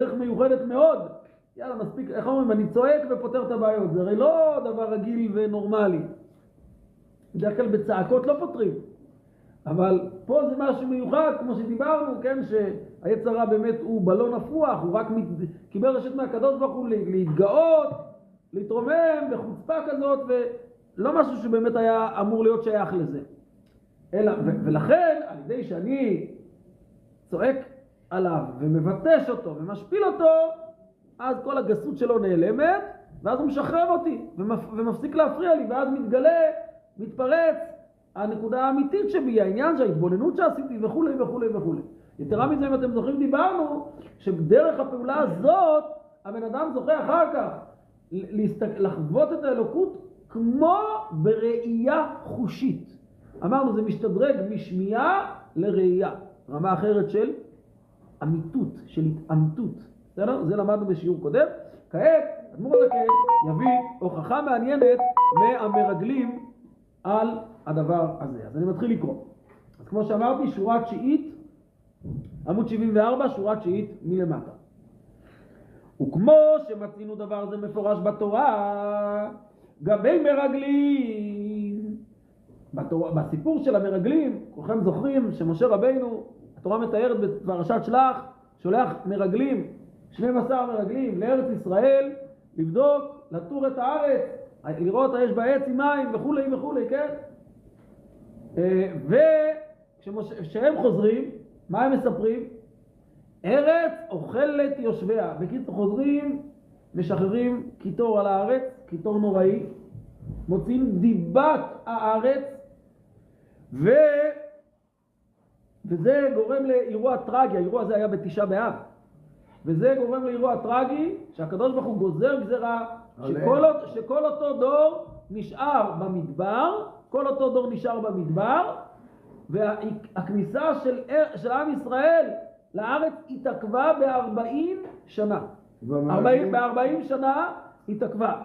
דרך מיוחדת מאוד. יאללה, מספיק, איך אומרים, אני צועק ופותר את הבעיות. זה הרי לא דבר רגיל ונורמלי. בדרך כלל בצעקות לא פותרים. אבל פה זה משהו מיוחד, כמו שדיברנו, כן, שהיצר הרע באמת הוא בלון הפוח, הוא רק קיבל רשת מהקדוש ברוך הוא להתגאות, להתרומם בחוצפה כזאת, ולא משהו שבאמת היה אמור להיות שייך לזה. אלא, ולכן, על ידי שאני צועק עליו ומבטש אותו ומשפיל אותו, אז כל הגסות שלו נעלמת, ואז הוא משחרר אותי ומפסיק להפריע לי, ואז מתפרץ הנקודה האמיתית שבי, העניין שההתבוננות שעשיתי וכו' וכו' וכו'. יתרה מזה, אם אתם זוכרים, דיברנו שבדרך הפעולה הזאת הבן אדם זוכה אחר כך לחוות את האלוקות כמו בראייה חושית. אמרנו, זה משתדרג משמיעה לראייה, רמה אחרת של אמיתות, של התאמתות. בסדר? זה למדנו בשיעור קודם. כעת אדמו"ר הזקן יביא הוכחה מעניינת מהמרגלים על הדבר הזה. אז אני מתחיל לקרוא. אז כמו שאמרתי, שורה תשיעית, עמוד 74, שורה תשיעית מלמטה. וכמו שמצינו דבר זה מפורש בתורה, גבי מרגלים, בסיפור של המרגלים, כולכם זוכרים שמשה רבינו, התורה מתארת בפרשת שלח, שולח מרגלים, 12 מרגלים לארץ ישראל, לבדוק, לטור את הארץ, לראות יש בה עץ עם מים וכו' וכו', כן? וכשהם חוזרים, מה הם מספרים? ארץ אוכלת יושביה. בקיצור, חוזרים, משחררים קיטור על הארץ, קיטור נוראי, מוציאים דיבת הארץ, וזה גורם לאירוע טרגי. האירוע הזה היה בתשעה באב, וזה גורם לאירוע טרגי שהקדוש ברוך הוא גוזר גזרה שכל אותו דור נשאר במדבר, כל אותו דור נשאר במדבר, והכניסה של עם ישראל לארץ התעכבה ב-40 שנה. ב-40 שנה התעכבה.